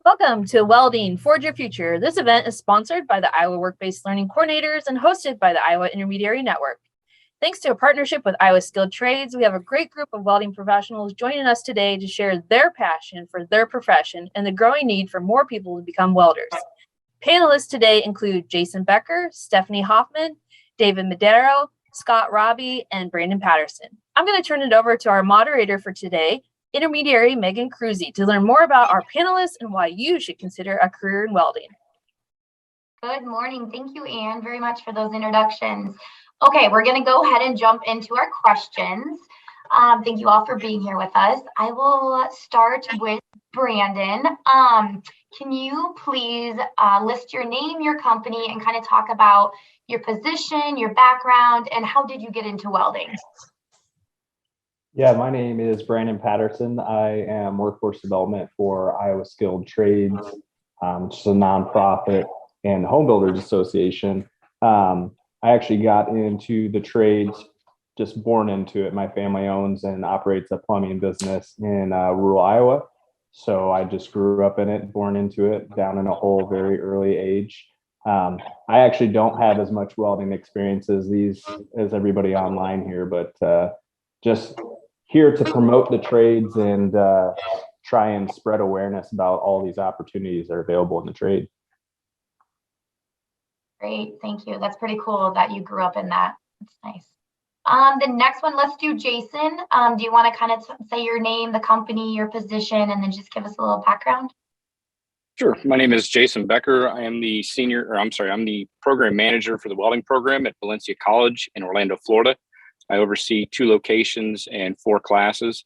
Welcome to Welding Forge Your Future. This event is sponsored by the Iowa Work-Based Learning Coordinators and hosted by the Iowa Intermediary Network. Thanks to a partnership with Iowa Skilled Trades, we have a great group of welding professionals joining us today to share their passion for their profession and the growing need for more people to become welders. Panelists today include Jason Becker, Stephanie Hoffman, David Madero, Scott Raabe, and Brandon Patterson. I'm going to turn it over to our moderator for today, Intermediary Megan Cruzy, to learn more about our panelists and why you should consider a career in welding. Good morning. Thank you, Anne, very much for those introductions. Okay, we're going to go ahead and jump into our questions. Thank you all for being here with us. I will start with Brandon. Can you please list your name, your company, and kind of talk about your position, your background, and how did you get into welding? Yeah, my name is Brandon Patterson. I am workforce development for Iowa Skilled Trades, which is a nonprofit and home builders association. I actually got into the trades, just born into it. My family owns and operates a plumbing business in rural Iowa. So I just grew up in it, born into it, down in a hole very early age. I actually don't have as much welding experience as everybody online here, but just here to promote the trades and try and spread awareness about all these opportunities that are available in the trade. Great, thank you. That's pretty cool that you grew up in that. That's nice. The next one, let's do Jason. Do you want to kind of say your name, the company, your position, and then just give us a little background? Sure. My name is Jason Becker. I'm the program manager for the welding program at Valencia College in Orlando, Florida. I oversee 2 locations and 4 classes.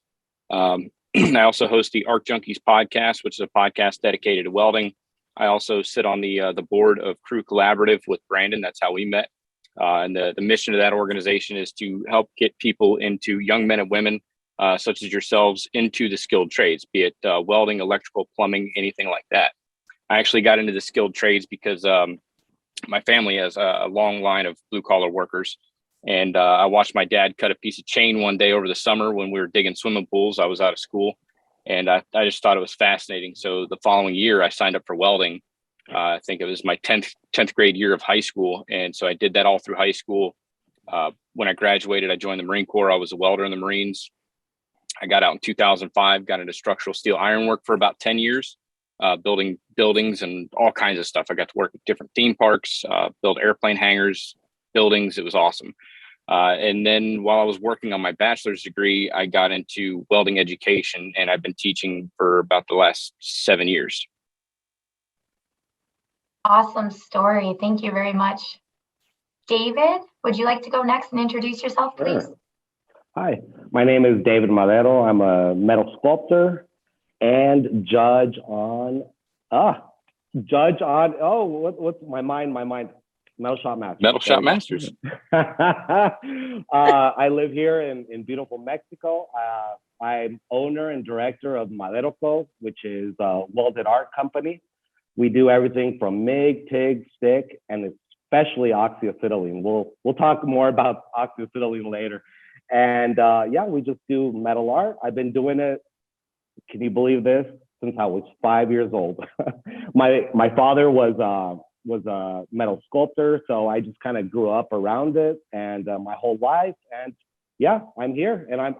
I also host the Arc Junkies podcast, which is a podcast dedicated to welding. I also sit on the board of Crew Collaborative with Brandon. That's how we met. And the mission of that organization is to help get people into young men and women, such as yourselves, into the skilled trades, be it welding, electrical, plumbing, anything like that. I actually got into the skilled trades because my family has a long line of blue collar workers. And I watched my dad cut a piece of chain one day over the summer when we were digging swimming pools. I was out of school, and I just thought it was fascinating. So the following year, I signed up for welding. I think it was my 10th grade year of high school. And so I did that all through high school. When I graduated, I joined the Marine Corps. I was a welder in the Marines. I got out in 2005, got into structural steel ironwork for about 10 years, building buildings and all kinds of stuff. I got to work at different theme parks, build airplane hangars, buildings. It was awesome. And then while I was working on my bachelor's degree, I got into welding education, and I've been teaching for about the last 7 years. Awesome story. Thank you very much. David, would you like to go next and introduce yourself, please? Sure. Hi, my name is David Madero. I'm a metal sculptor and judge on, what's my mind? Metal Shop Masters. Metal Shop Masters. I live here in beautiful Mexico. I'm owner and director of Madero, which is a welded art company. We do everything from MIG, TIG, stick, and especially oxyacetylene. We'll talk more about oxyacetylene later. And we just do metal art. I've been doing it, can you believe this, since I was 5 years old. My father was a metal sculptor, so I just kind of grew up around it and my whole life. And yeah, I'm here, and I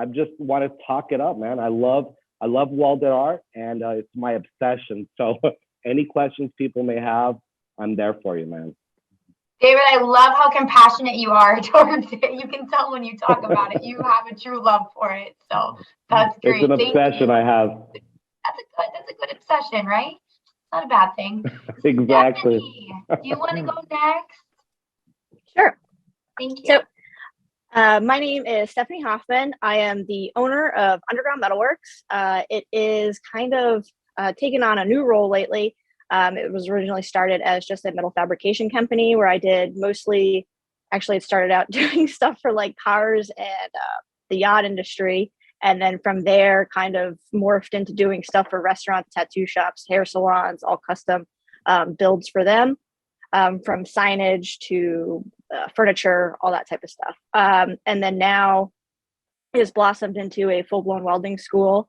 just want to talk it up, man. I love welded art, and it's my obsession. So any questions people may have, I'm there for you, man. David, I love how compassionate you are towards it. You can tell when you talk about it. You have a true love for it. So that's great. It's an obsession I have. That's a good obsession, right? Not a bad thing. Exactly. Stephanie, do you want to go next? Sure. Thank you. So, my name is Stephanie Hoffman. I am the owner of Underground Metalworks. It is kind of taken on a new role lately. It was originally started as just a metal fabrication company where I did mostly, actually it started out doing stuff for like cars and the yacht industry. And then from there kind of morphed into doing stuff for restaurants, tattoo shops, hair salons, all custom builds for them, from signage to furniture, all that type of stuff. And then now it has blossomed into a full-blown welding school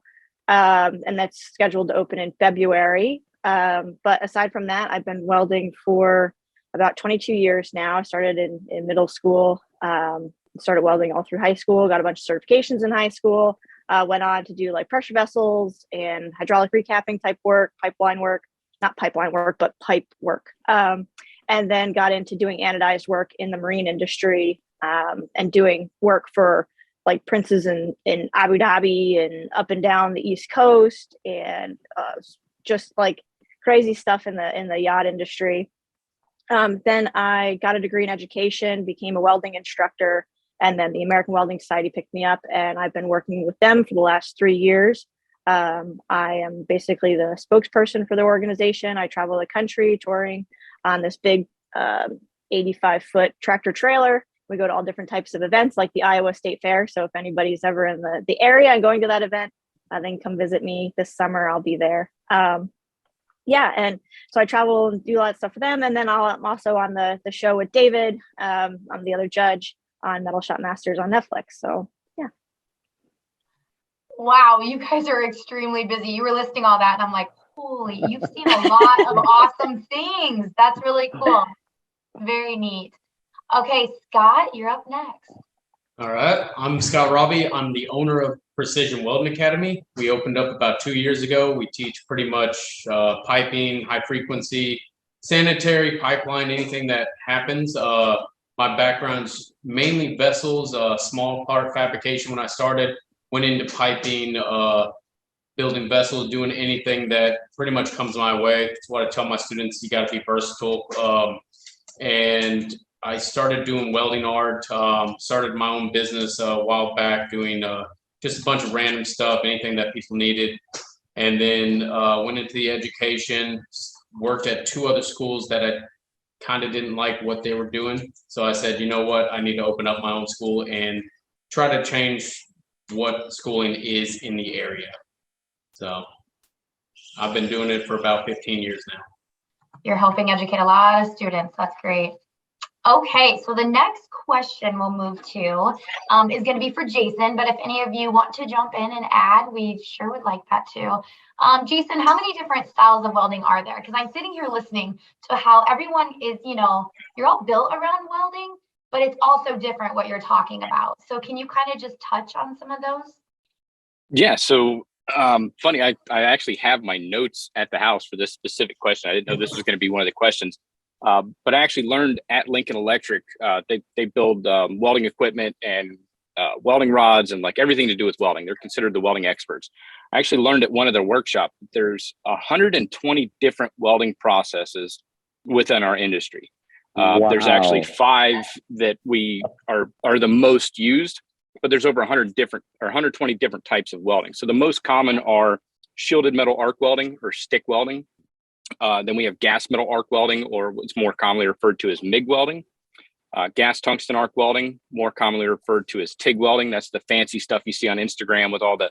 and that's scheduled to open in February. But aside from that, I've been welding for about 22 years now. I started in middle school, started welding all through high school, got a bunch of certifications in high school, went on to do like pressure vessels and hydraulic recapping type work, pipeline work, not pipeline work, but pipe work. And then got into doing anodized work in the marine industry, and doing work for like princes in Abu Dhabi and up and down the East Coast, and just like crazy stuff in the yacht industry. Then I got a degree in education, became a welding instructor, and then the American Welding Society picked me up, and I've been working with them for the last 3 years. I am basically the spokesperson for the organization. I travel the country touring on this big 85-foot tractor trailer. We go to all different types of events like the Iowa State Fair. So if anybody's ever in the area and going to that event, then come visit me this summer. I'll be there. Yeah, and so I travel and do a lot of stuff for them. And then I'm also on the show with David. I'm the other judge on Metal Shop Masters on Netflix. So yeah. Wow, you guys are extremely busy. You were listing all that, and I'm like, holy, you've seen a lot of awesome things. That's really cool. Very neat. Okay, Scott, you're up next. All right, I'm Scott Raabe. I'm the owner of Precision Welding Academy. We opened up about 2 years ago. We teach pretty much piping, high frequency, sanitary, pipeline, anything that happens. My background's mainly vessels, small part fabrication when I started, went into piping, building vessels, doing anything that pretty much comes my way. That's what I tell my students, you got to be versatile. And I started doing welding art, started my own business a while back doing just a bunch of random stuff, anything that people needed. And then went into the education, worked at 2 other schools that I kind of didn't like what they were doing. So I said, you know what, I need to open up my own school and try to change what schooling is in the area. So I've been doing it for about 15 years now. You're helping educate a lot of students. That's great. Okay, so the next question we'll move to is going to be for Jason, but if any of you want to jump in and add, we sure would like that too. Jason, how many different styles of welding are there? Because I'm sitting here listening to how everyone is, you're all built around welding, but it's also different what you're talking about. So can you kind of just touch on some of those? Yeah, so funny, I actually have my notes at the house for this specific question. I didn't know this was going to be one of the questions. But I actually learned at Lincoln Electric, they build welding equipment and welding rods and like everything to do with welding. They're considered the welding experts. I actually learned at one of their workshops, there's 120 different welding processes within our industry. Wow. There's actually 5 that we are the most used, but there's over 120 different types of welding. So the most common are shielded metal arc welding or stick welding. Then we have gas metal arc welding, or what's more commonly referred to as MIG welding. Gas tungsten arc welding, more commonly referred to as TIG welding. That's the fancy stuff you see on Instagram with all the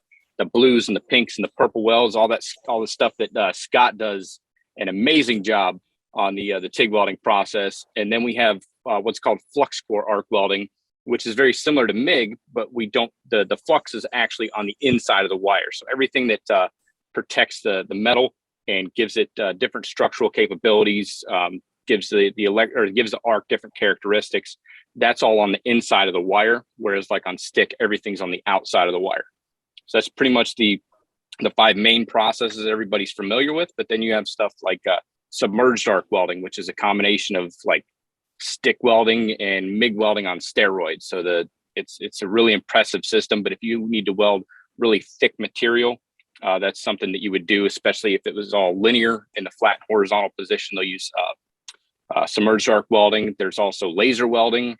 blues and the pinks and the purple welds, all the stuff that Scott does an amazing job on the TIG welding process. And then we have what's called flux core arc welding, which is very similar to MIG, but we don't. The flux is actually on the inside of the wire. So everything that protects the metal and gives it different structural capabilities, gives the arc different characteristics. That's all on the inside of the wire, whereas like on stick, everything's on the outside of the wire. So that's pretty much the 5 main processes everybody's familiar with. But then you have stuff like submerged arc welding, which is a combination of like stick welding and MIG welding on steroids. So it's a really impressive system. But if you need to weld really thick material, that's something that you would do, especially if it was all linear in the flat horizontal position. They'll use submerged arc welding. There's also laser welding,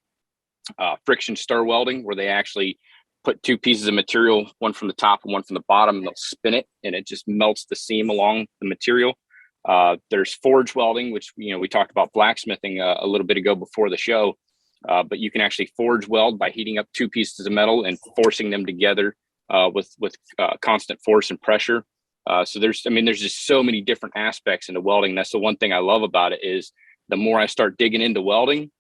friction stir welding, where they actually put 2 pieces of material, one from the top and one from the bottom, and they'll spin it, and it just melts the seam along the material. There's forge welding, which we talked about blacksmithing a little bit ago before the show, but you can actually forge weld by heating up 2 pieces of metal and forcing them together with constant force and pressure. So there's just so many different aspects into welding. That's the one thing I love about it, is the more I start digging into welding,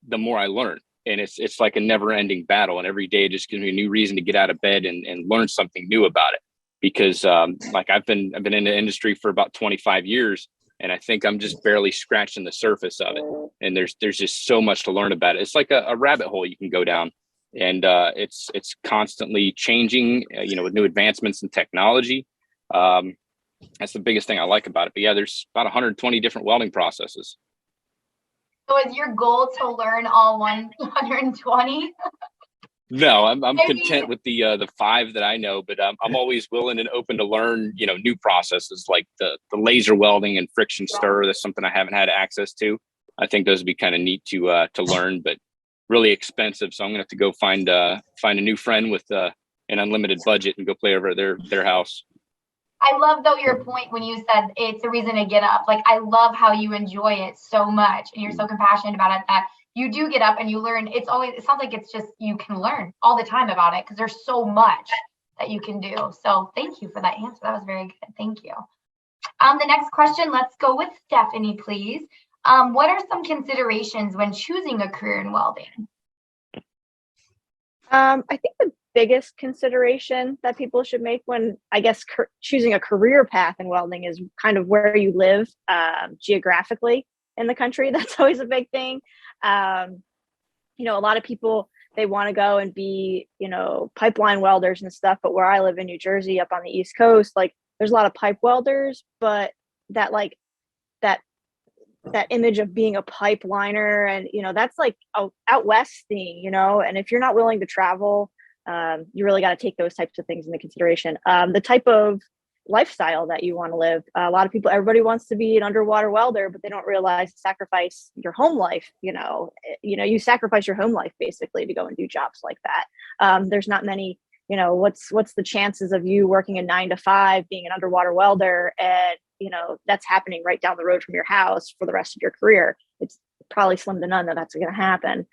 the more I learn. And it's like a never ending battle. And every day it just gives me a new reason to get out of bed and learn something new about it. because like I've been in the industry for about 25 years, and I think I'm just barely scratching the surface of it. And there's just so much to learn about it. It's like a rabbit hole you can go down, and it's constantly changing, with new advancements in technology. That's the biggest thing I like about it. But yeah, there's about 120 different welding processes. So is your goal to learn all 120? No, I'm Maybe. content with the 5 that I know, but I'm always willing and open to learn, new processes like the laser welding and friction stir. That's something I haven't had access to. I think those would be kind of neat to learn, but really expensive. So I'm gonna have to go find a new friend with an unlimited budget and go play over at their house. I love though your point when you said it's a reason to get up. Like, I love how you enjoy it so much and you're so compassionate about it that you do get up and you learn. It sounds like it's just, you can learn all the time about it because there's so much that you can do. So thank you for that answer. That was very good. Thank you. The next question, let's go with Stephanie, please. What are some considerations when choosing a career in welding? I think the biggest consideration that people should make when, I guess, choosing a career path in welding is kind of where you live geographically in the country. That's always a big thing. A lot of people, they want to go and be, pipeline welders and stuff. But where I live in New Jersey, up on the East Coast, like there's a lot of pipe welders, but that image of being a pipeliner and, that's like a out West thing, and if you're not willing to travel, you really got to take those types of things into consideration. The type of lifestyle that you want to live. A lot of people, everybody wants to be an underwater welder, but they don't realize sacrifice your home life. You sacrifice your home life basically to go and do jobs like that. There's not many, what's the chances of you working a 9 to 5, being an underwater welder, and that's happening right down the road from your house for the rest of your career. It's probably slim to none that that's going to happen.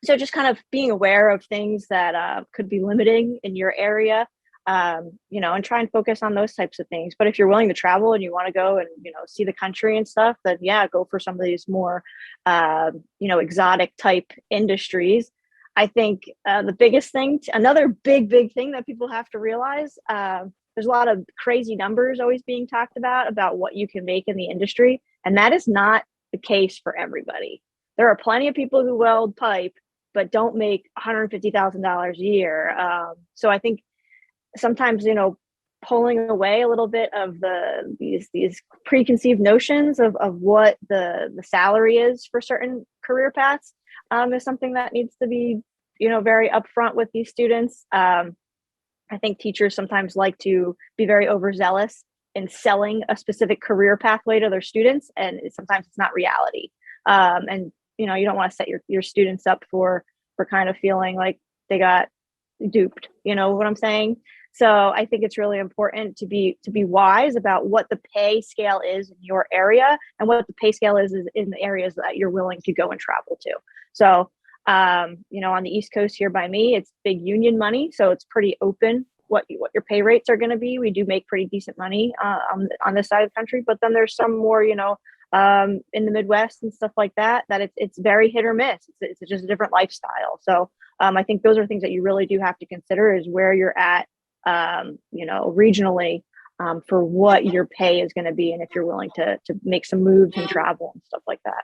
So just kind of being aware of things that could be limiting in your area, and try and focus on those types of things. But if you're willing to travel and you want to go and, see the country and stuff, then yeah, go for some of these more, exotic type industries. I think the biggest thing, another big thing that people have to realize, there's a lot of crazy numbers always being talked about what you can make in the industry. And that is not the case for everybody. There are plenty of people who weld pipe, but don't make $150,000 a year. So I think sometimes, pulling away a little bit of these preconceived notions of what the salary is for certain career paths is something that needs to be, very upfront with these students. I think teachers sometimes like to be very overzealous in selling a specific career pathway to their students, and sometimes it's not reality. And you don't want to set your students up for kind of feeling like they got duped. You know what I'm saying? So I think it's really important to be wise about what the pay scale is in your area and what the pay scale is in the areas that you're willing to go and travel to. So, on the East Coast here by me, it's big union money. So it's pretty open what your pay rates are going to be. We do make pretty decent money on this side of the country, but then there's some more, in the Midwest and stuff like that it's very hit or miss. It's just a different lifestyle. So I think those are things that you really do have to consider is where you're at, regionally, for what your pay is going to be, and if you're willing to make some moves and travel and stuff like that.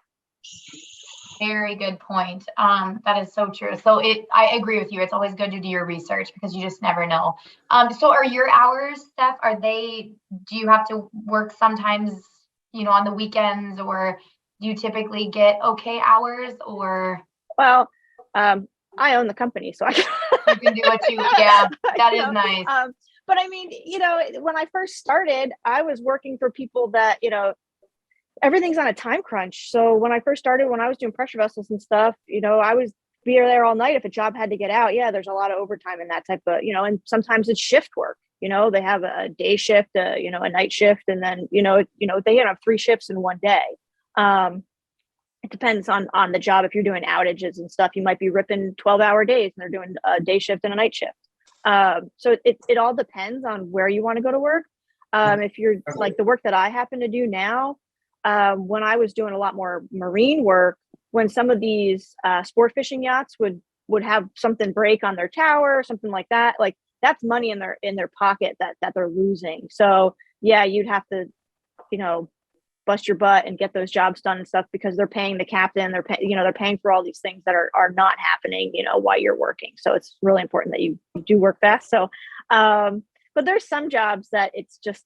Very good point. That is so true. So I agree with you. It's always good to do your research because you just never know. So are your hours, Steph, do you have to work sometimes, on the weekends, or do you typically get okay hours, or? Well, I own the company, so I you can do what yeah, that is nice. But I mean, when I first started, I was working for people that, everything's on a time crunch. So when I first started, when I was doing pressure vessels and stuff, I was be there all night if a job had to get out. Yeah, there's a lot of overtime in that type of, and sometimes it's shift work. They have a day shift, a night shift, and then, they have 3 shifts in one day. It depends on the job. If you're doing outages and stuff, you might be ripping 12-hour days and they're doing a day shift and a night shift. So it all depends on where you want to go to work. If you're like the work that I happen to do now, when I was doing a lot more marine work, when some of these sport fishing yachts would have something break on their tower or something like that, like that's money in their pocket that they're losing. So yeah, you'd have to, bust your butt and get those jobs done and stuff, because they're paying the captain, they're paying for all these things that are not happening, while you're working. So it's really important that you do work fast. So, but there's some jobs that it's just,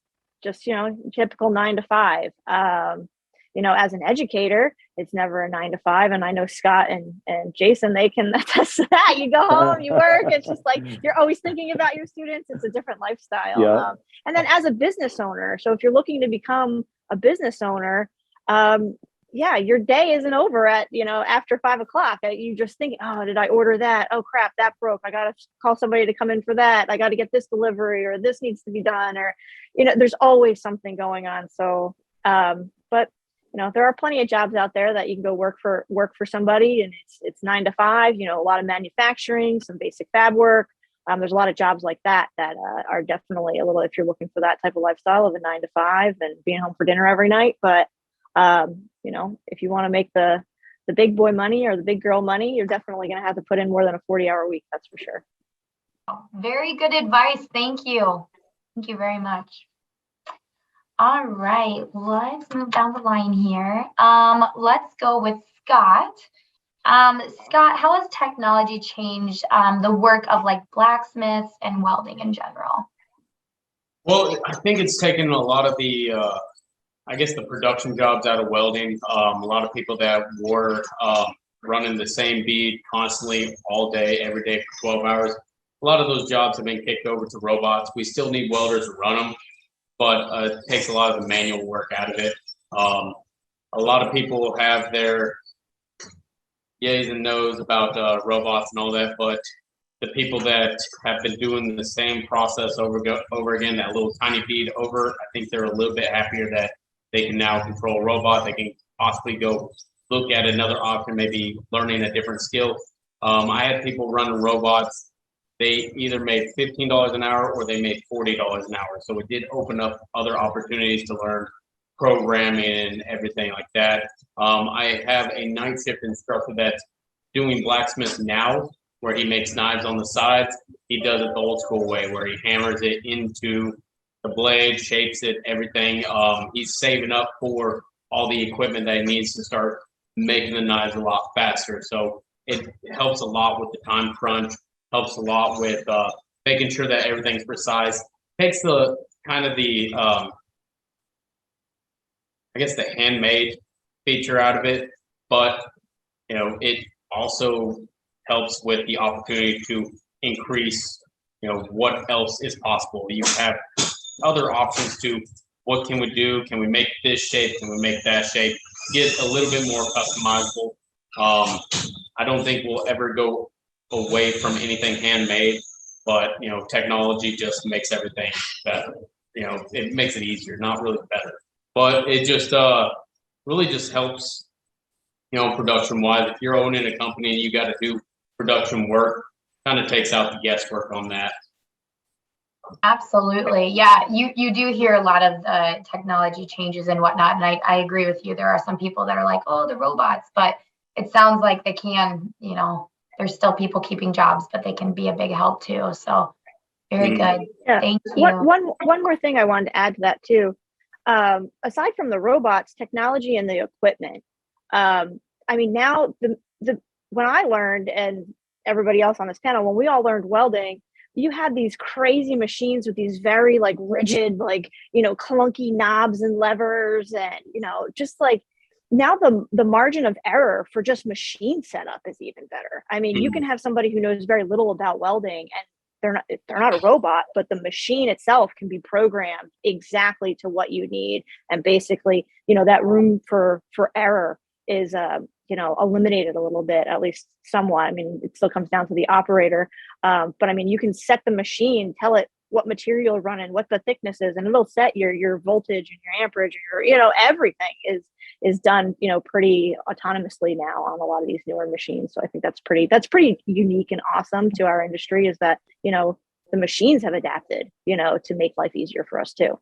typical 9 to 5. As an educator, it's never a 9 to 5. And I know Scott and Jason, they can attest to that. You go home, you work. It's just like, you're always thinking about your students. It's a different lifestyle. Yeah. And then as a business owner, so if you're looking to become a business owner, your day isn't over at, after 5 o'clock. You just think, oh, did I order that? Oh crap, that broke. I got to call somebody to come in for that. I got to get this delivery, or this needs to be done, or, there's always something going on. So, but there are plenty of jobs out there that you can go work for somebody, and it's 9 to 5, a lot of manufacturing, some basic fab work. There's a lot of jobs like that are definitely a little, if you're looking for that type of lifestyle of a 9 to 5 and being home for dinner every night. But, if you want to make the big boy money or the big girl money, you're definitely going to have to put in more than a 40-hour week. That's for sure. Very good advice. Thank you. Thank you very much. All right, let's move down the line here. Let's go with Scott. Scott, how has technology changed the work of like blacksmiths and welding in general? Well, I think it's taken a lot of the, the production jobs out of welding. A lot of people that were running the same bead constantly all day, every day for 12 hours. A lot of those jobs have been kicked over to robots. We still need welders to run them, but it takes a lot of the manual work out of it. A lot of people have their yays and nos about robots and all that, but the people that have been doing the same process over again, that little tiny bead over, I think they're a little bit happier that they can now control a robot. They can possibly go look at another option, maybe learning a different skill. I had people running robots. They either made $15 an hour or they made $40 an hour. So it did open up other opportunities to learn programming and everything like that. I have a night shift instructor that's doing blacksmith now, where he makes knives on the sides. He does it the old school way, where he hammers it into the blade, shapes it, everything. He's saving up for all the equipment that he needs to start making the knives a lot faster. So it helps a lot with the time crunch, helps a lot with making sure that everything's precise. Takes the kind of the the handmade feature out of it, but it also helps with the opportunity to increase what else is possible. You have other options to what can we do? Can we make this shape? Can we make that shape? Get a little bit more customizable. I don't think we'll ever go away from anything handmade, but technology just makes everything better. It makes it easier, not really better, but it just really just helps production wise. If you're owning a company and you got to do production work, kind of takes out the guesswork on that. Absolutely. Yeah, you do hear a lot of technology changes and whatnot, and I agree with you. There are some people that are like, oh, the robots, but it sounds like they can, there's still people keeping jobs, but they can be a big help too. So very good. Yeah. Thank you. One more thing I wanted to add to that too. Aside from the robots, technology and the equipment. Now when I learned, and everybody else on this panel, when we all learned welding, you had these crazy machines with these very rigid, clunky knobs and levers, and just now the margin of error for just machine setup is even better. You can have somebody who knows very little about welding, and they're not a robot, but the machine itself can be programmed exactly to what you need, and basically that room for error is eliminated a little bit, at least somewhat. It still comes down to the operator, but you can set the machine, tell it what material running, what the thickness is, and it'll set your voltage and your amperage, and your everything is done pretty autonomously now on a lot of these newer machines. So I think that's pretty unique and awesome to our industry, is that the machines have adapted to make life easier for us too.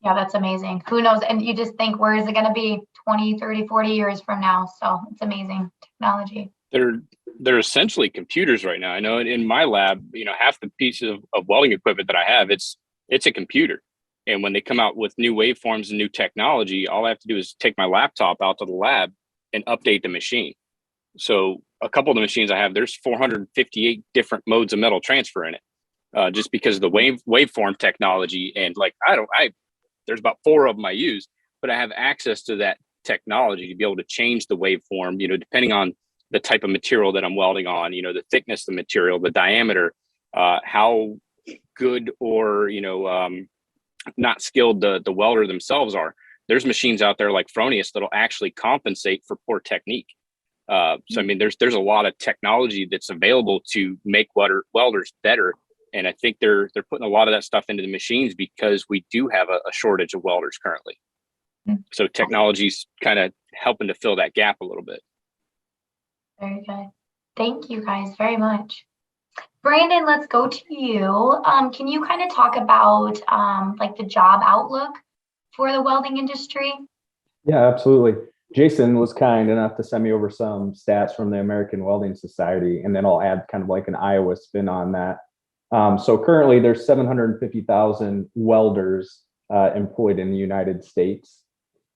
Yeah, that's amazing. Who knows? And you just think, where is it going to be 20, 30, 40 years from now? So it's amazing technology. They're they're essentially computers right now. I know in my lab, half the pieces of welding equipment that I have, it's a computer. And when they come out with new waveforms and new technology, all I have to do is take my laptop out to the lab and update the machine. So a couple of the machines I have, there's 458 different modes of metal transfer in it, just because of the waveform technology. And like there's about four of them I use, but I have access to that technology to be able to change the waveform, depending on the type of material that I'm welding on, the thickness of the material, the diameter, how good or, not skilled the welder themselves are. There's machines out there like Fronius that'll actually compensate for poor technique. So I mean, there's a lot of technology that's available to make welders better, and I think they're putting a lot of that stuff into the machines because we do have a shortage of welders currently. So technology's kind of helping to fill that gap a little bit. Very good. Thank you guys very much. Brandon, let's go to you. Can you kind of talk about like the job outlook for the welding industry? Yeah, absolutely. Jason was kind enough to send me over some stats from the American Welding Society, and then I'll add kind of like an Iowa spin on that. So currently there's 750,000 welders employed in the United States.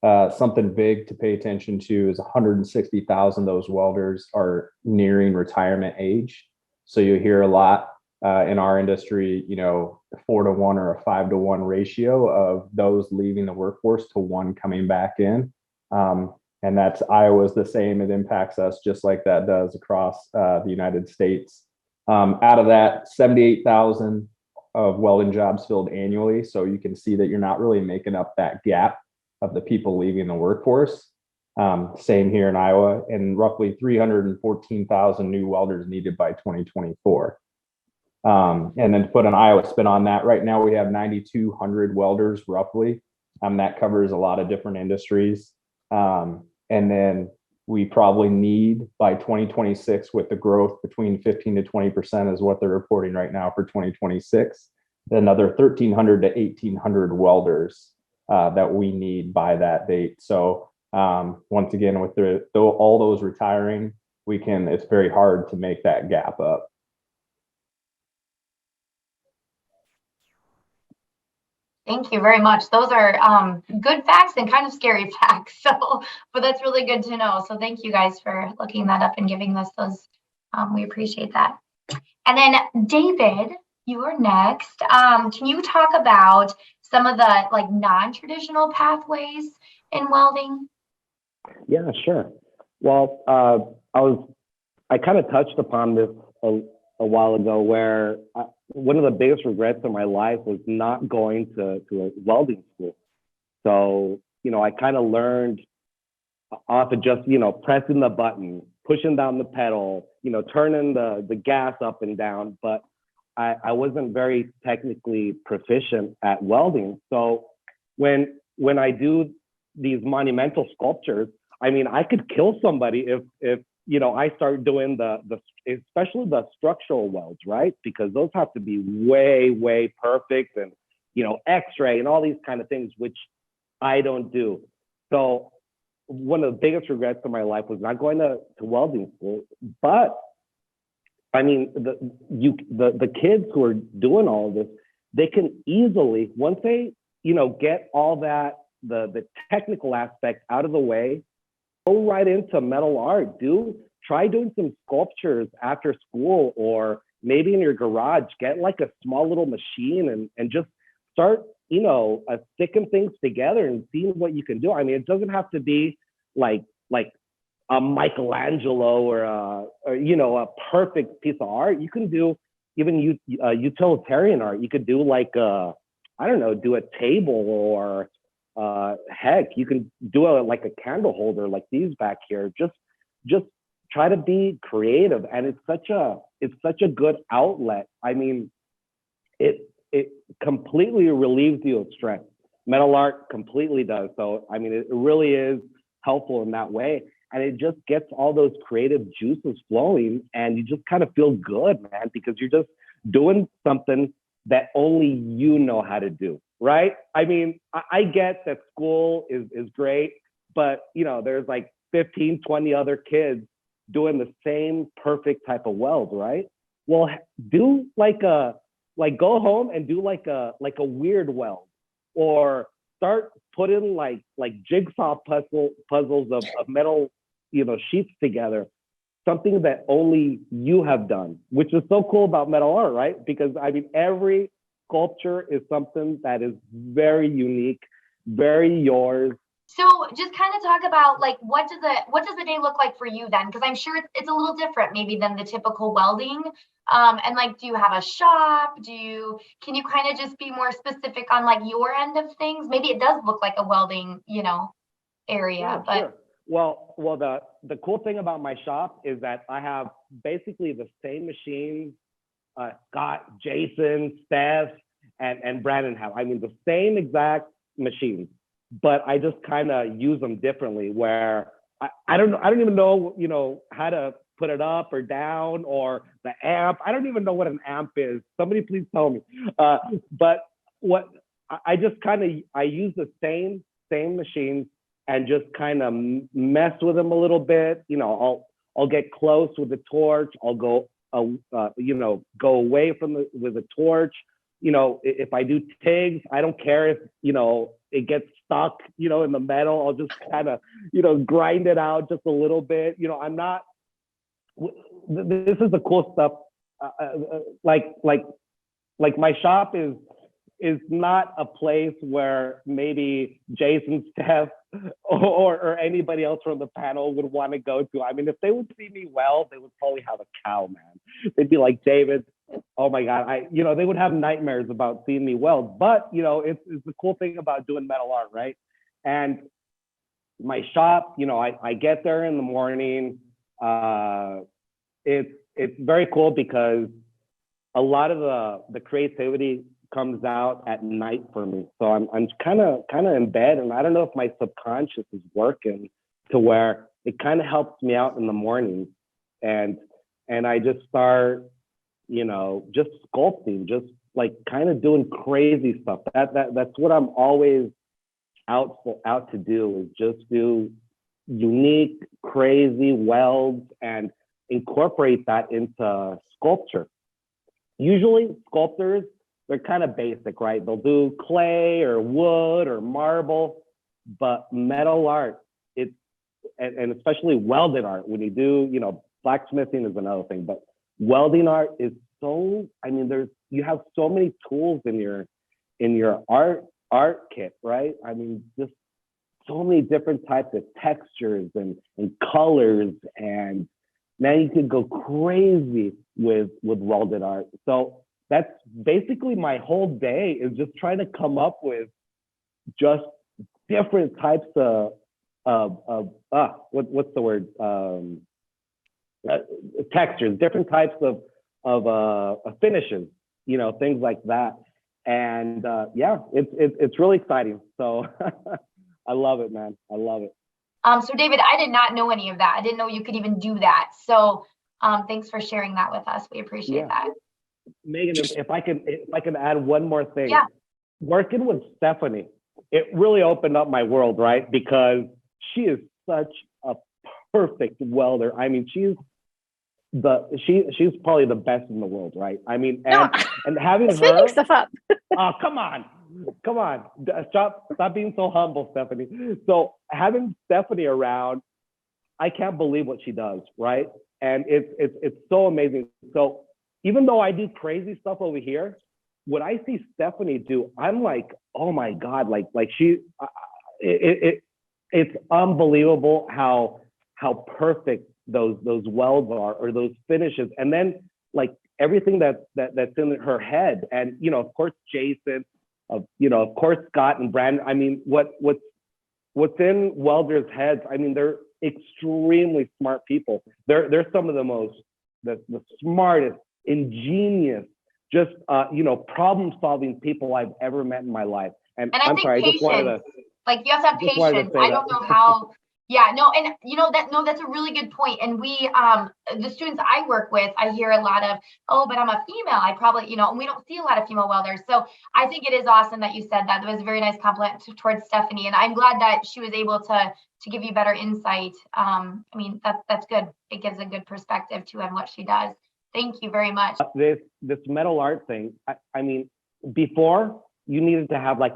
Something big to pay attention to is 160,000 of those welders are nearing retirement age. So you hear a lot in our industry, 4-to-1 or a 5-to-1 ratio of those leaving the workforce to one coming back in. And that's Iowa's the same. It impacts us just like that does across the United States. Out of that, 78,000 of welding jobs filled annually. So you can see that you're not really making up that gap of the people leaving the workforce. Same here in Iowa, and roughly 314,000 new welders needed by 2024. And then to put an Iowa spin on that, right now we have 9,200 welders roughly. That covers a lot of different industries. And then we probably need by 2026, with the growth between 15 to 20% is what they're reporting right now for 2026, another 1,300 to 1,800 welders that we need by that date. So once again, with all those retiring, it's very hard to make that gap up. Thank you very much. Those are good facts and kind of scary facts. But that's really good to know. So thank you guys for looking that up and giving us those. We appreciate that. And then David, you are next. Can you talk about some of the like non-traditional pathways in welding? Yeah, sure. Well, I kind of touched upon this a while ago, where one of the biggest regrets in my life was not going to a welding school. So, I kind of learned off of just, pressing the button, pushing down the pedal, turning the gas up and down, but I wasn't very technically proficient at welding. So when I do these monumental sculptures, I mean, I could kill somebody if I start doing especially the structural welds, right? Because those have to be way, way perfect, and, X-ray and all these kind of things, which I don't do. So one of the biggest regrets of my life was not going to welding school. But I mean, the kids who are doing all of this, they can easily, once they, get all that, the technical aspect out of the way, go right into metal art. Try doing some sculptures after school, or maybe in your garage. Get like a small little machine and just start, sticking things together and seeing what you can do. I mean, it doesn't have to be like a Michelangelo or a perfect piece of art. You can do even utilitarian art. You could do like do a table, or heck, you can do like a candle holder like these back here. Just try to be creative, and it's such a good outlet. I mean, it completely relieves you of stress. Metal art completely does. So I mean, it really is helpful in that way, and it just gets all those creative juices flowing, and you just kind of feel good, man, because you're just doing something that only you know how to do, right? I mean, I get that school is great, but there's like 15, 20 other kids doing the same perfect type of weld, right? Well, do go home and do like a weird weld, or start putting like jigsaw puzzles of metal, sheets together, something that only you have done, which is so cool about metal art, right? Because I mean, every sculpture is something that is very unique, very yours. So just kind of talk about like what does the day look like for you then? Because I'm sure it's a little different maybe than the typical welding. And like, do you have a shop? Can you kind of just be more specific on like your end of things? Maybe it does look like a welding, area, but Sure. Well, the cool thing about my shop is that I have basically the same machines Scott, Jason, Steph, and Brandon have. I mean, the same exact machines, but I just kind of use them differently. Where I don't even know, how to put it up or down, or the amp. I don't even know what an amp is. Somebody please tell me. But what I just I use the same machines and just kind of mess with them a little bit. I'll get close with the torch. I'll go go away with the torch. If I do TIGs, I don't care if it gets stuck in the metal. I'll just kind of grind it out just a little bit. I'm not. This is the cool stuff. Like my shop is not a place where maybe Jason, Steph, or anybody else from the panel would want to go to. I mean, if they would see me weld, they would probably have a cow, man. They'd be like, David, oh my God, they would have nightmares about seeing me weld. But it's the cool thing about doing metal art, right? And my shop, I get there in the morning. It's very cool because a lot of the creativity comes out at night for me. So I'm kind of in bed, and I don't know if my subconscious is working to where it kind of helps me out in the morning, and I just start, just sculpting, just like kind of doing crazy stuff. That's what I'm always out to do, is just do unique, crazy welds and incorporate that into sculpture. Usually sculptors, they're kind of basic, right? They'll do clay or wood or marble, but metal art, and especially welded art, when you do, blacksmithing is another thing, but welding art is so, you have so many tools in your art kit, right? I mean, just so many different types of textures and colors, and now you could go crazy with welded art. So that's basically my whole day, is just trying to come up with just different types of what's the word? Textures, different types of finishes, things like that. And it's really exciting. So I love it, man. I love it. So David, I did not know any of that. I didn't know you could even do that. So thanks for sharing that with us. We appreciate that. Megan, if I can add one more thing. Yeah. Working with Stephanie, it really opened up my world, right? Because she is such a perfect welder. I mean, she's probably the best in the world, right? I mean, and having her making stuff up. Oh, come on. Stop being so humble, Stephanie. So having Stephanie around, I can't believe what she does, right? And it's so amazing. So even though I do crazy stuff over here, what I see Stephanie do, I'm like, oh my God, like it's unbelievable how perfect those welds are, or those finishes. And then like everything that's in her head. And, of course, Jason, of course, Scott and Brandon. I mean, what's in welders' heads, I mean, they're extremely smart people. They're some of the smartest, ingenious, just problem-solving people I've ever met in my life. And I I'm think sorry, patience, I just wanted to, like, you have to have just wanted to patience. say I don't that. know how Yeah, no, and that's a really good point. And we, the students I work with, I hear a lot of, oh, but I'm a female. I probably, and we don't see a lot of female welders. So I think it is awesome that you said that. That was a very nice compliment towards Stephanie. And I'm glad that she was able to give you better insight. I mean, that's good. It gives a good perspective to on what she does. Thank you very much. This metal art thing, I mean, before you needed to have like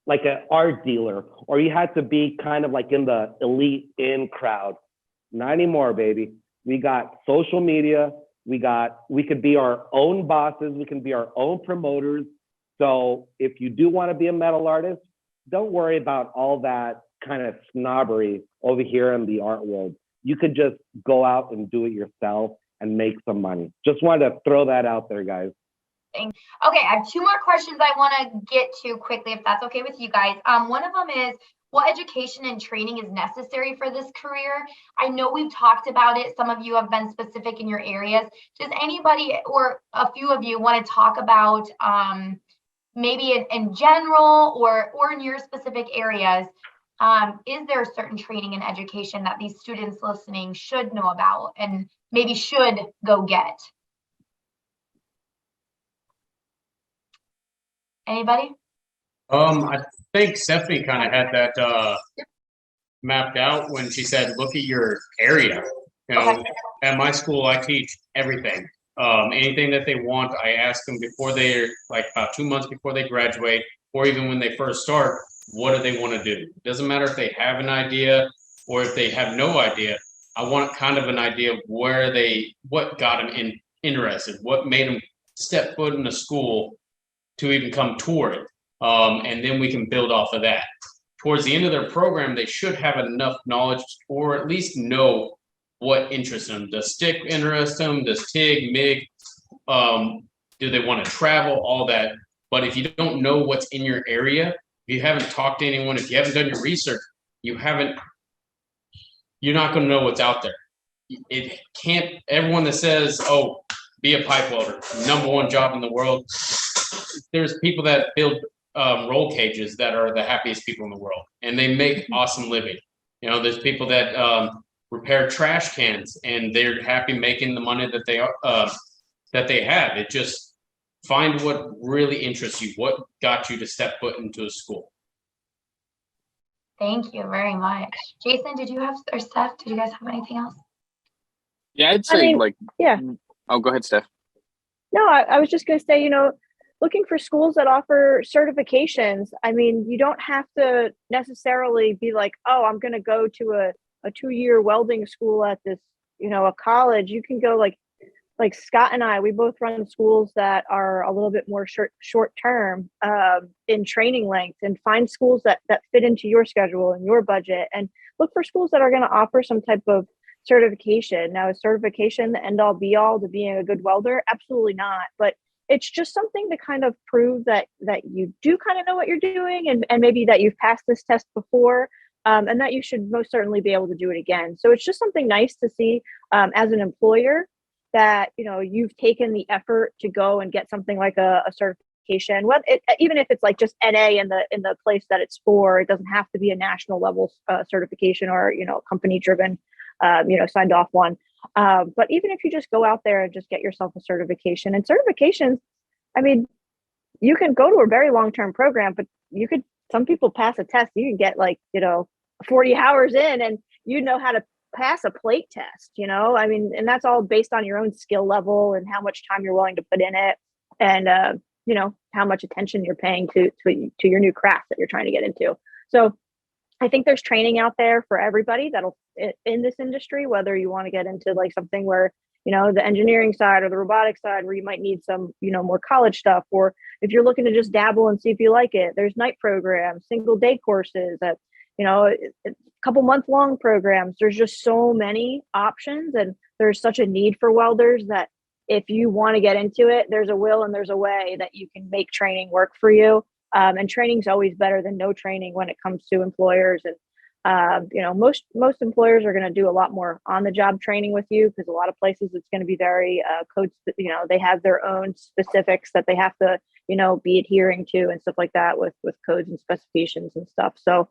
like an art dealer, or you had to be kind of like in the elite in crowd. Not anymore, baby. We got social media. We could be our own bosses. We can be our own promoters. So if you do want to be a metal artist, don't worry about all that kind of snobbery over here in the art world. You could just go out and do it yourself and make some money. Just wanted to throw that out there, guys. Okay, I have two more questions I want to get to quickly, if that's okay with you guys. One of them is, what education and training is necessary for this career? I know we've talked about it. Some of you have been specific in your areas. Does anybody or a few of you want to talk about maybe in general or in your specific areas? Is there a certain training and education that these students listening should know about and maybe should go get? Anybody? I think Stephanie kind of had that mapped out when she said, look at your area. Okay. At my school, I teach everything. Anything that they want, I ask them before they're like about 2 months before they graduate, or even when they first start, what do they want to do? It doesn't matter if they have an idea or if they have no idea. I want kind of an idea of what got them interested, what made them step foot in the school to even come toward it. And then we can build off of that. Towards the end of their program, they should have enough knowledge or at least know what interests them. Does stick interest them? Does TIG, MIG? Do they want to travel? All that. But if you don't know what's in your area, if you haven't talked to anyone, if you haven't done your research, you're not going to know what's out there. It can't, everyone that says, oh, be a pipe welder, #1 job in the world. There's people that build roll cages that are the happiest people in the world, and they make awesome living. There's people that repair trash cans, and they're happy making the money that they have. It just find what really interests you, what got you to step foot into a school. Thank you very much. Jason, or Steph, did you guys have anything else? Yeah, I'd say yeah. Oh, go ahead, Steph. No, I was just going to say, looking for schools that offer certifications. I mean, you don't have to necessarily be like, oh, I'm going to go to a 2-year welding school at this, a college. You can go like Scott and I, we both run schools that are a little bit more short term in training length, and find schools that fit into your schedule and your budget, and look for schools that are going to offer some type of certification. Now, is certification the end all be all to being a good welder? Absolutely not. But it's just something to kind of prove that you do kind of know what you're doing, and maybe that you've passed this test before, and that you should most certainly be able to do it again. So it's just something nice to see as an employer that you've taken the effort to go and get something like a certification. Even if it's like just NA in the place that it's for, it doesn't have to be a national level certification or company driven signed off one. But even if you just go out there and just get yourself a certification, and certifications, I mean, you can go to a very long-term program, but some people pass a test, you can get 40 hours in and how to pass a plate test, I mean, and that's all based on your own skill level and how much time you're willing to put in it, and how much attention you're paying to your new craft that you're trying to get into. So I think there's training out there for everybody that'll in this industry, whether you want to get into something where the engineering side or the robotics side, where you might need some more college stuff, or if you're looking to just dabble and see if you like it, there's night programs, single day courses, that a couple month long programs. There's just so many options, and there's such a need for welders that if you want to get into it, there's a will and there's a way that you can make training work for you. And training is always better than no training when it comes to employers. And most employers are going to do a lot more on the job training with you, because a lot of places it's going to be very codes. They have their own specifics that they have to be adhering to and stuff like that with codes and specifications and stuff. So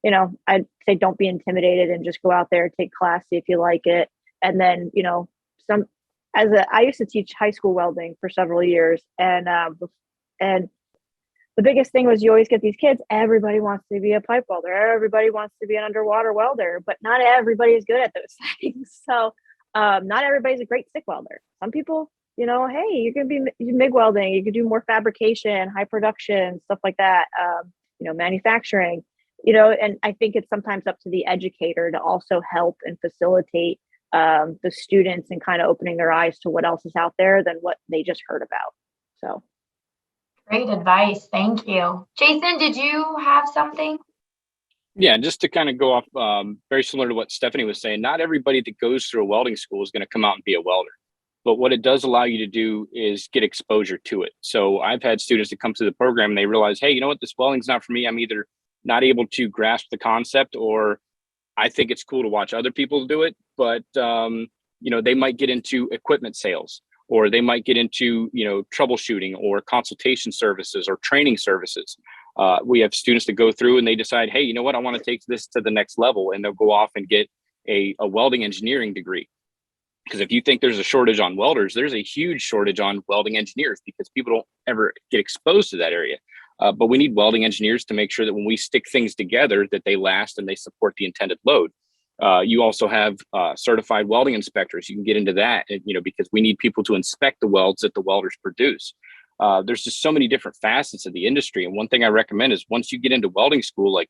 I'd say don't be intimidated and just go out there, take class, see if you like it. And then, I used to teach high school welding for several years. And the biggest thing was you always get these kids, everybody wants to be a pipe welder. Everybody wants to be an underwater welder, but not everybody is good at those things. So not everybody's a great stick welder. Some people, hey, you can be MIG welding, you can do more fabrication, high production, stuff like that, manufacturing, and I think it's sometimes up to the educator to also help and facilitate the students and kind of opening their eyes to what else is out there than what they just heard about. So. Great advice. Thank you. Jason, did you have something? Yeah, just to kind of go off, very similar to what Stephanie was saying, not everybody that goes through a welding school is going to come out and be a welder. But what it does allow you to do is get exposure to it. So I've had students that come through the program and they realize, hey, you know what, this welding's not for me. I'm either not able to grasp the concept, or I think it's cool to watch other people do it. But, they might get into equipment sales, or they might get into, troubleshooting or consultation services or training services. We have students that go through and they decide, hey, you know what, I want to take this to the next level, and they'll go off and get a welding engineering degree. Because if you think there's a shortage on welders, there's a huge shortage on welding engineers, because people don't ever get exposed to that area. But we need welding engineers to make sure that when we stick things together, that they last and they support the intended load. You also have certified welding inspectors. You can get into that, because we need people to inspect the welds that the welders produce. There's just so many different facets of the industry. And one thing I recommend is, once you get into welding school, like,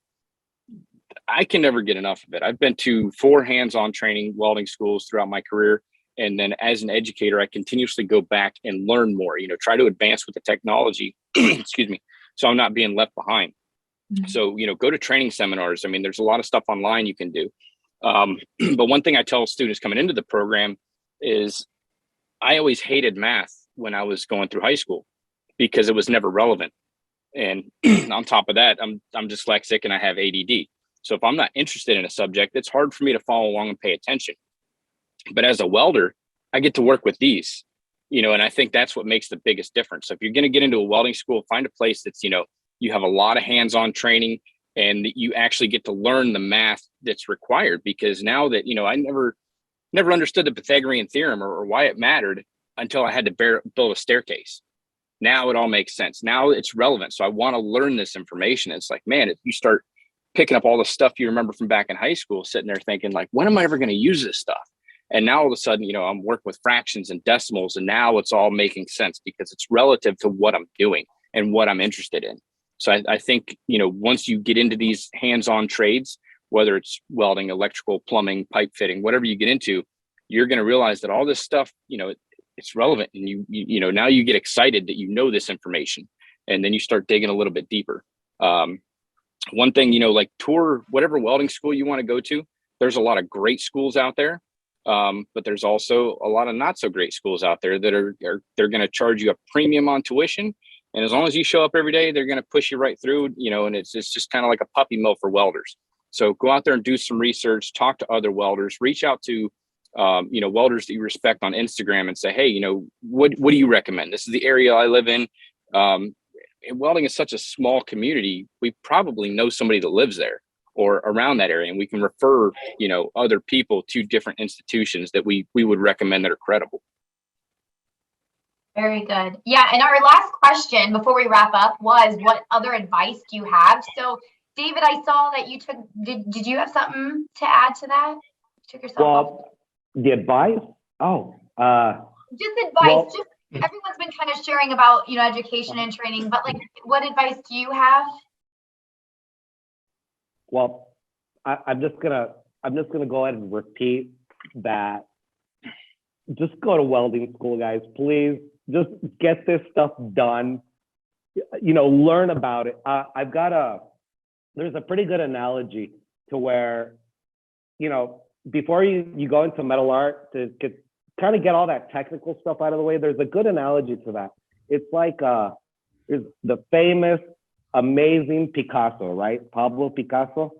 I can never get enough of it. I've been to 4 hands-on training welding schools throughout my career. And then as an educator, I continuously go back and learn more, try to advance with the technology, excuse me, so I'm not being left behind. Mm-hmm. So, go to training seminars. I mean, there's a lot of stuff online you can do. But one thing I tell students coming into the program is, I always hated math when I was going through high school, because it was never relevant. And on top of that, I'm dyslexic and I have ADD. So if I'm not interested in a subject, it's hard for me to follow along and pay attention. But as a welder, I get to work with these, and I think that's what makes the biggest difference. So if you're going to get into a welding school, find a place that's, you have a lot of hands-on training, and you actually get to learn the math that's required. Because now that, I never understood the Pythagorean theorem or why it mattered until I had to build a staircase. Now it all makes sense. Now it's relevant. So I want to learn this information. It's like, man, if you start picking up all the stuff you remember from back in high school, sitting there thinking, like, when am I ever going to use this stuff? And now all of a sudden, I'm working with fractions and decimals, and now it's all making sense because it's relative to what I'm doing and what I'm interested in. So I think, once you get into these hands-on trades, whether it's welding, electrical, plumbing, pipe fitting, whatever you get into, you're going to realize that all this stuff, it's relevant. And you now you get excited that this information, and then you start digging a little bit deeper. One thing, like, tour whatever welding school you want to go to. There's a lot of great schools out there. But there's also a lot of not so great schools out there that they're going to charge you a premium on tuition. And as long as you show up every day, they're going to push you right through, and it's just kind of like a puppy mill for welders. So go out there and do some research, talk to other welders, reach out to, welders that you respect on Instagram and say, hey, what do you recommend? This is the area I live in. Welding is such a small community. We probably know somebody that lives there or around that area, and we can refer, other people to different institutions that we would recommend that are credible. Very good. Yeah, and our last question before we wrap up was, what other advice do you have? So, David, I saw that you took. Did you have something to add to that? You took yourself off. The advice? Just advice. Everyone's been kind of sharing about education and training, but like, what advice do you have? Well, I'm just gonna go ahead and repeat that. Just go to welding school, guys. Please, just get this stuff done. Learn about it. There's a pretty good analogy to where, before you go into metal art, to kind of get all that technical stuff out of the way, there's a good analogy to that. It's like there's the famous, amazing Picasso, right? Pablo Picasso.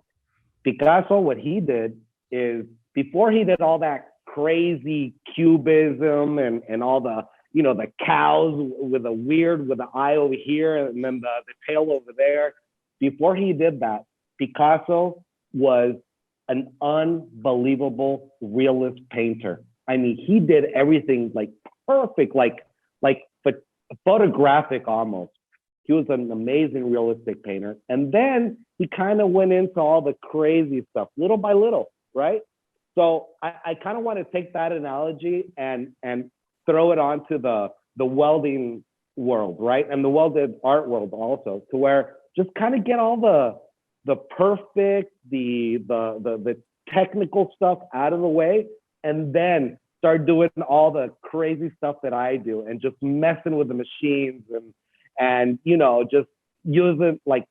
Picasso, what he did is, before he did all that crazy cubism and all the, the cows with the eye over here and then the tail over there, before he did that, Picasso was an unbelievable realist painter. I mean, he did everything like perfect, but photographic almost. He was an amazing realistic painter. And then he kind of went into all the crazy stuff, little by little, right? So I kind of want to take that analogy and throw it onto the welding world, right? And the welded art world also, to where just kind of get all the perfect, the technical stuff out of the way, and then start doing all the crazy stuff that I do, and just messing with the machines and you know, just using like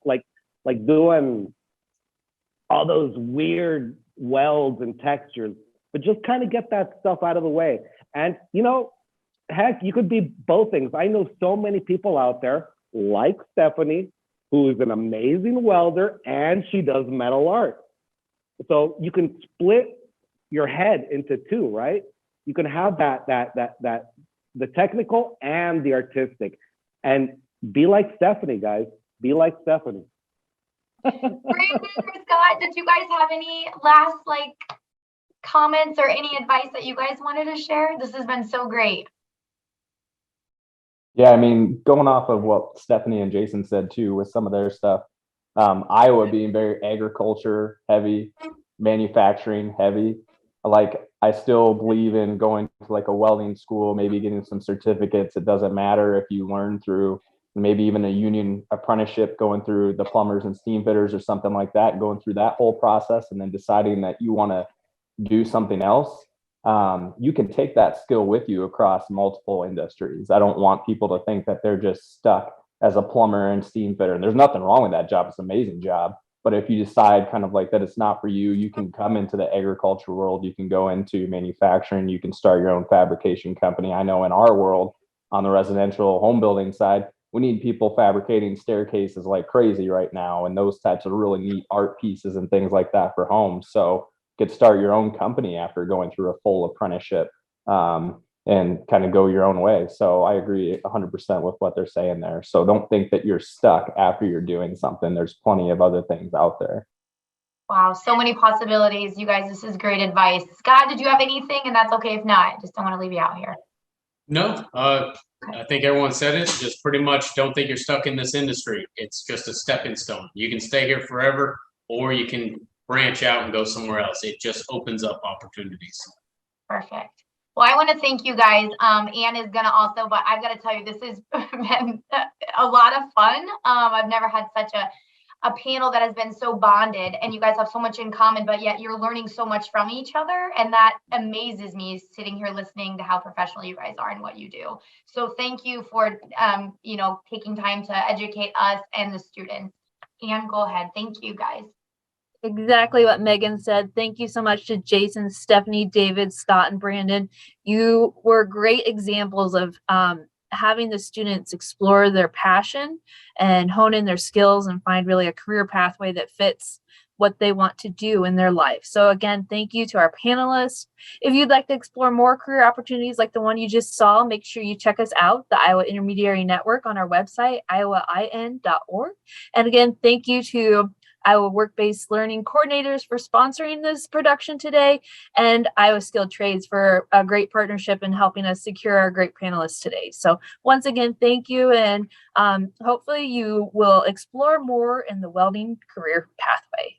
doing all those weird welds and textures, but just kind of get that stuff out of the way. And you know, heck, you could be both things. I know so many people out there like Stephanie, who is an amazing welder, and she does metal art. So you can split your head into two, right? You can have the technical and the artistic, and be like Stephanie, guys. Be like Stephanie. Brandon or Scott, did you guys have any last comments or any advice that you guys wanted to share? This has been so great. Yeah, I mean, going off of what Stephanie and Jason said too, with some of their stuff, Iowa being very agriculture heavy, manufacturing heavy. Like, I still believe in going to like a welding school, maybe getting some certificates. It doesn't matter if you learn through maybe even a union apprenticeship, going through the plumbers and steam fitters or something like that, going through that whole process, and then deciding that you want to do something else. You can take that skill with you across multiple industries. I don't want people to think that they're just stuck as a plumber and steam fitter. And there's nothing wrong with that job. It's an amazing job. But if you decide kind of like that it's not for you, you can come into the agriculture world. You can go into manufacturing. You can start your own fabrication company. I know in our world, on the residential home building side, we need people fabricating staircases like crazy right now, and those types of really neat art pieces and things like that for homes. So you could start your own company after going through a full apprenticeship, and kind of go your own way. So I agree 100% with what they're saying there. So don't think that you're stuck after you're doing something. There's plenty of other things out there. Wow, so many possibilities. You guys, this is great advice. Scott, did you have anything? And that's okay if not. Just don't want to leave you out here. No, I think everyone said it. Just pretty much don't think you're stuck in this industry. It's just a stepping stone. You can stay here forever, or you can branch out and go somewhere else. It just opens up opportunities. Perfect. Well, I want to thank you guys. Anne is going to also, but I've got to tell you, this has been a lot of fun. I've never had such a panel that has been so bonded, and you guys have so much in common, but yet you're learning so much from each other. And that amazes me, sitting here listening to how professional you guys are and what you do. So thank you for, taking time to educate us and the students. Anne, go ahead. Thank you guys. Exactly what Megan said. Thank you so much to Jason, Stephanie, David, Scott, and Brandon. You were great examples of having the students explore their passion and hone in their skills and find really a career pathway that fits what they want to do in their life. So again, thank you to our panelists. If you'd like to explore more career opportunities like the one you just saw, make sure you check us out, the Iowa Intermediary Network, on our website, iowain.org. And again, thank you to Iowa Work-Based Learning Coordinators for sponsoring this production today, and Iowa Skilled Trades for a great partnership in helping us secure our great panelists today. So once again, thank you, and hopefully you will explore more in the welding career pathway.